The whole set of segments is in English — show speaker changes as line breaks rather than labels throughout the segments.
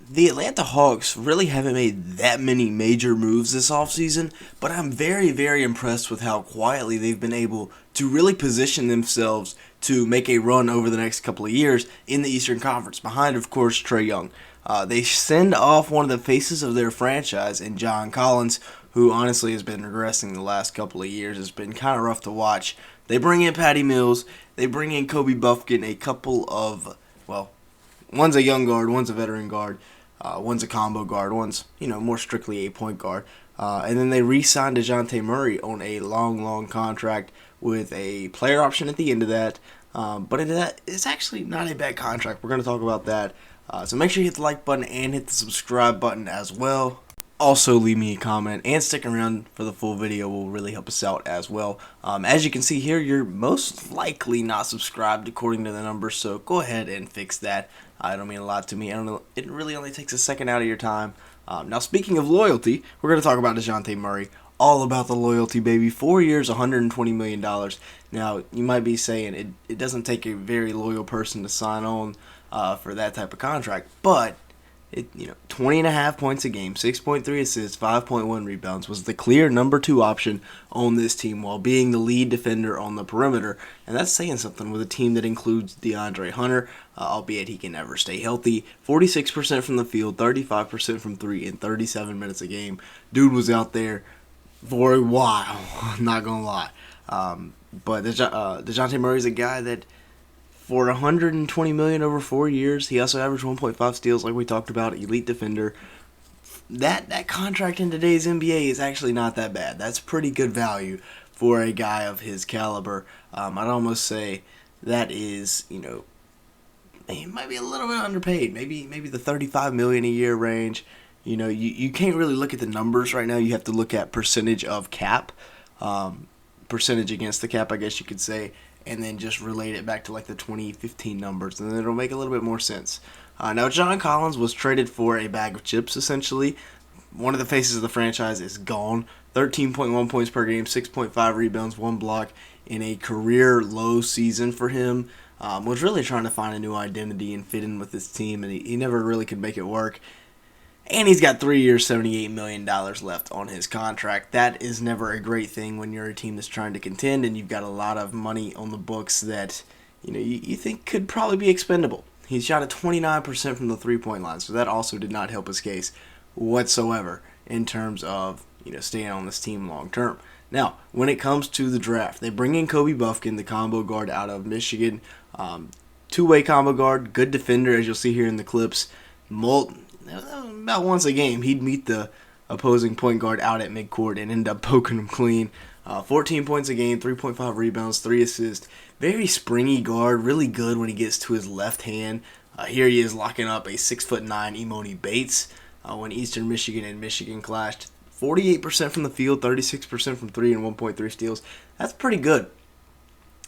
The Atlanta Hawks really haven't made that many major moves this offseason, but I'm very, very impressed with how quietly they've been able to really position themselves to make a run over the next couple of years in the Eastern Conference, behind, of course, Trae Young. They send off one of the faces of their franchise in John Collins, who honestly has been regressing the last couple of years. It's been kind of rough to watch. They bring in Patty Mills. They bring in Kobe Buffkin, a couple of, well, one's a young guard, one's a veteran guard. One's a combo guard, one's more strictly a point guard, and then they re-signed Dejounte Murray on a long contract with a player option at the end of that. But into that, it's actually not a bad contract. We're going to talk about that. So make sure you hit the like button and hit the subscribe button as well. Also, leave me a comment and stick around for the full video will really help us out as well. As you can see here, you're most likely not subscribed according to the numbers, so go ahead and fix that. I don't mean a lot to me. I don't know. It really only takes a second out of your time. Now, speaking of loyalty, we're going to talk about Dejounte Murray. All about the loyalty, baby. 4 years, $120 million. Now, you might be saying it doesn't take a very loyal person to sign on for that type of contract, but 20.5 points a game, 6.3 assists, 5.1 rebounds, was the clear number 2 option on this team while being the lead defender on the perimeter. And that's saying something with a team that includes DeAndre Hunter, albeit he can never stay healthy. 46% from the field, 35% from 3 in 37 minutes a game. Dude was out there for a while, I'm not going to lie. But Dejounte Murray's a guy that, for $120 million over 4 years, he also averaged 1.5 steals, like we talked about, elite defender. That contract in today's NBA is actually not that bad. That's pretty good value for a guy of his caliber. I'd almost say that is, he might be a little bit underpaid. Maybe the $35 million a year range. You can't really look at the numbers right now. You have to look at percentage of cap, percentage against the cap, I guess you could say, and then just relate it back to like the 2015 numbers, and then it'll make a little bit more sense. Now, John Collins was traded for a bag of chips, essentially. One of the faces of the franchise is gone. 13.1 points per game, 6.5 rebounds, 1 block in a career low season for him. Was really trying to find a new identity and fit in with this team, and he never really could make it work. And he's got 3 years, $78 million left on his contract. That is never a great thing when you're a team that's trying to contend and you've got a lot of money on the books that you think could probably be expendable. He shot at 29% from the three-point line, so that also did not help his case whatsoever in terms of staying on this team long term. Now, when it comes to the draft, they bring in Kobe Buffkin, the combo guard out of Michigan. Two-way combo guard, good defender, as you'll see here in the clips. About once a game, he'd meet the opposing point guard out at midcourt and end up poking him clean. 14 points a game, 3.5 rebounds, 3 assists. Very springy guard, really good when he gets to his left hand. Here he is locking up a 6'9" Emoni Bates when Eastern Michigan and Michigan clashed. 48% from the field, 36% from 3, and 1.3 steals. That's pretty good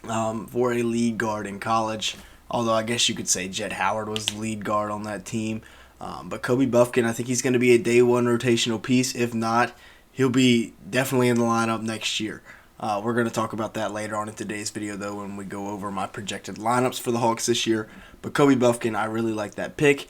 for a lead guard in college. Although I guess you could say Jet Howard was the lead guard on that team. But Kobe Buffkin, I think he's going to be a day one rotational piece. If not, he'll be definitely in the lineup next year. We're going to talk about that later on in today's video, though, when we go over my projected lineups for the Hawks this year. But Kobe Buffkin, I really like that pick.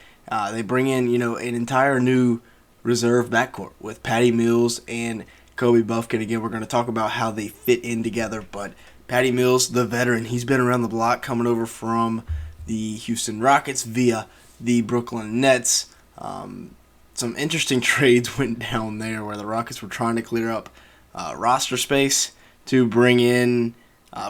They bring in, an entire new reserve backcourt with Patty Mills and Kobe Buffkin. Again, we're going to talk about how they fit in together. But Patty Mills, the veteran, he's been around the block coming over from the Houston Rockets via the Brooklyn Nets. Some interesting trades went down there where the Rockets were trying to clear up roster space to bring in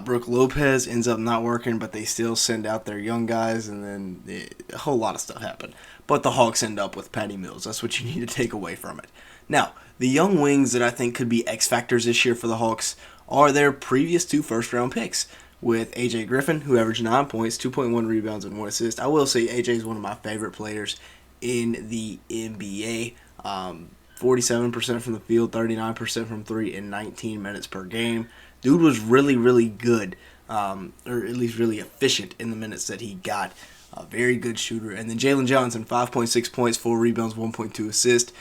Brook Lopez. Ends up not working, but they still send out their young guys, and then a whole lot of stuff happened. But the Hawks end up with Patty Mills. That's what you need to take away from it. Now, the young wings that I think could be X factors this year for the Hawks are their previous 2 first-round picks, with A.J. Griffin, who averaged 9 points, 2.1 rebounds, and 1 assist. I will say A.J. is one of my favorite players in the NBA. 47% from the field, 39% from 3 in 19 minutes per game. Dude was really, really good, or at least really efficient in the minutes that he got. A very good shooter. And then Jalen Johnson, 5.6 points, 4 rebounds, 1.2 assists.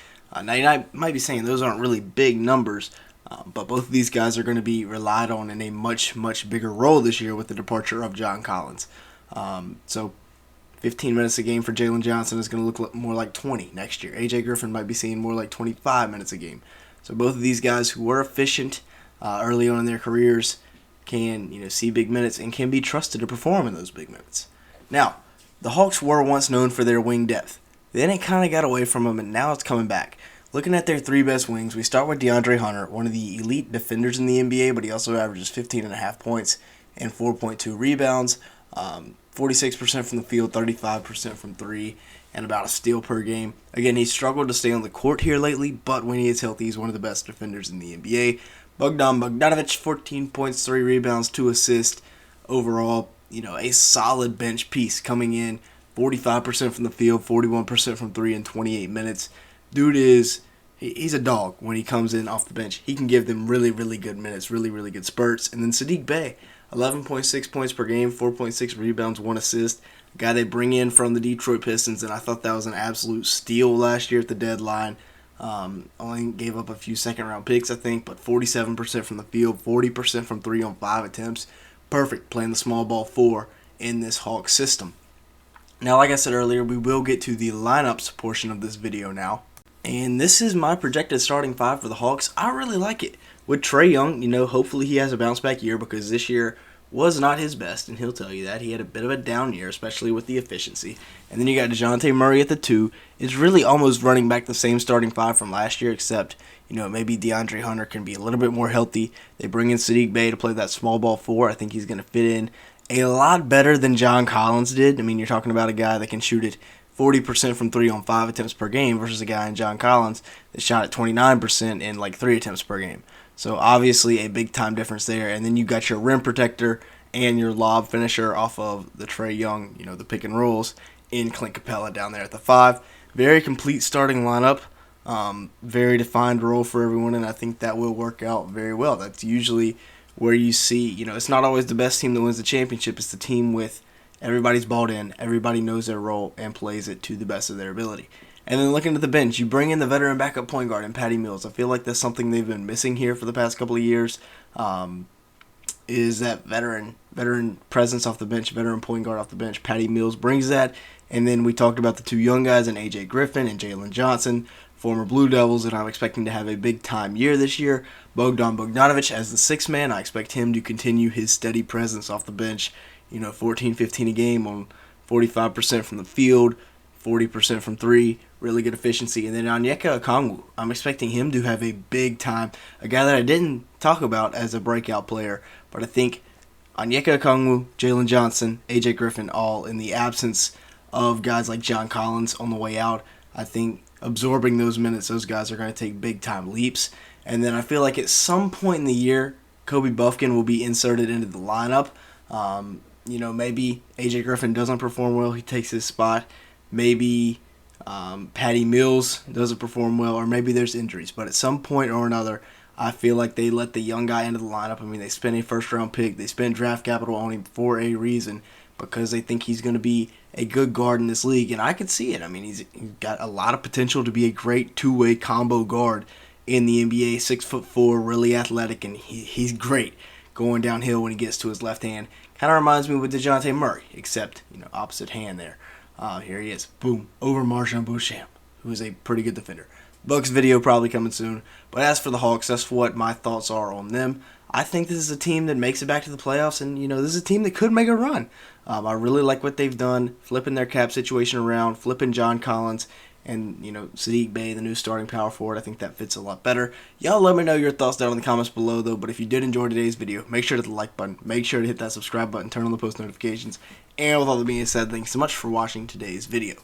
Now, you might be saying those aren't really big numbers, but both of these guys are going to be relied on in a much, much bigger role this year with the departure of John Collins. So 15 minutes a game for Jalen Johnson is going to look more like 20 next year. A.J. Griffin might be seeing more like 25 minutes a game. So both of these guys who were efficient early on in their careers can see big minutes and can be trusted to perform in those big minutes. Now, the Hawks were once known for their wing depth. Then it kind of got away from them, and now it's coming back. Looking at their three best wings, we start with DeAndre Hunter, one of the elite defenders in the NBA, but he also averages 15.5 points and 4.2 rebounds, 46% from the field, 35% from three, and about a steal per game. Again, he's struggled to stay on the court here lately, but when he is healthy, he's one of the best defenders in the NBA. Bogdanovic, 14 points, 3 rebounds, 2 assists. Overall, a solid bench piece coming in, 45% from the field, 41% from three in 28 minutes. Dude he's a dog when he comes in off the bench. He can give them really, really good minutes, really, really good spurts. And then Saddiq Bey, 11.6 points per game, 4.6 rebounds, 1 assist. A guy they bring in from the Detroit Pistons, and I thought that was an absolute steal last year at the deadline. Only gave up a few second-round picks, I think, but 47% from the field, 40% from three on 5 attempts. Perfect playing the small ball 4 in this Hawks system. Now, like I said earlier, we will get to the lineups portion of this video now. And this is my projected starting 5 for the Hawks. I really like it. With Trae Young, hopefully he has a bounce-back year because this year was not his best, and he'll tell you that. He had a bit of a down year, especially with the efficiency. And then you got Dejounte Murray at the 2. It's really almost running back the same starting 5 from last year, except, maybe DeAndre Hunter can be a little bit more healthy. They bring in Saddiq Bey to play that small ball 4. I think he's going to fit in a lot better than John Collins did. I mean, you're talking about a guy that can shoot it 40% from 3 on 5 attempts per game versus a guy in John Collins that shot at 29% in like 3 attempts per game. So obviously a big time difference there. And then you got your rim protector and your lob finisher off of the Trae Young, the pick and rolls in Clint Capella down there at the 5. Very complete starting lineup. Very defined role for everyone, and I think that will work out very well. That's usually where you see, it's not always the best team that wins the championship. It's the team with everybody's balled in, everybody knows their role, and plays it to the best of their ability. And then looking at the bench, you bring in the veteran backup point guard in Patty Mills. I feel like that's something they've been missing here for the past couple of years, is that veteran presence off the bench, veteran point guard off the bench. Patty Mills brings that. And then we talked about the 2 young guys in A.J. Griffin and Jalen Johnson, former Blue Devils, and I'm expecting to have a big-time year this year. Bogdanovic as the 6th man. I expect him to continue his steady presence off the bench, 14, 15 a game on 45% from the field, 40% from 3, really good efficiency. And then Onyeka Okongwu, I'm expecting him to have a big time, a guy that I didn't talk about as a breakout player, but I think Onyeka Okongwu, Jalen Johnson, A.J. Griffin, all in the absence of guys like John Collins on the way out. I think absorbing those minutes, those guys are going to take big-time leaps. And then I feel like at some point in the year, Kobe Buffkin will be inserted into the lineup. Maybe A.J. Griffin doesn't perform well. He takes his spot. Maybe Patty Mills doesn't perform well, or maybe there's injuries. But at some point or another, I feel like they let the young guy into the lineup. I mean, they spent a first-round pick. They spent draft capital on him for a reason, because they think he's going to be a good guard in this league, and I could see it. I mean, he's got a lot of potential to be a great two-way combo guard in the NBA. 6'4", really athletic, and he's great going downhill when he gets to his left hand. Kind of reminds me with Dejounte Murray, except opposite hand there. Here he is, boom, over Marjan Beauchamp, who is a pretty good defender. Bucks video probably coming soon. But as for the Hawks, that's what my thoughts are on them. I think this is a team that makes it back to the playoffs, and this is a team that could make a run. I really like what they've done, flipping their cap situation around, flipping John Collins, and Saddiq Bey, the new starting power forward. I think that fits a lot better. Y'all let me know your thoughts down in the comments below, though. But if you did enjoy today's video, make sure to hit the like button, make sure to hit that subscribe button, turn on the post notifications, and with all that being said, thanks so much for watching today's video.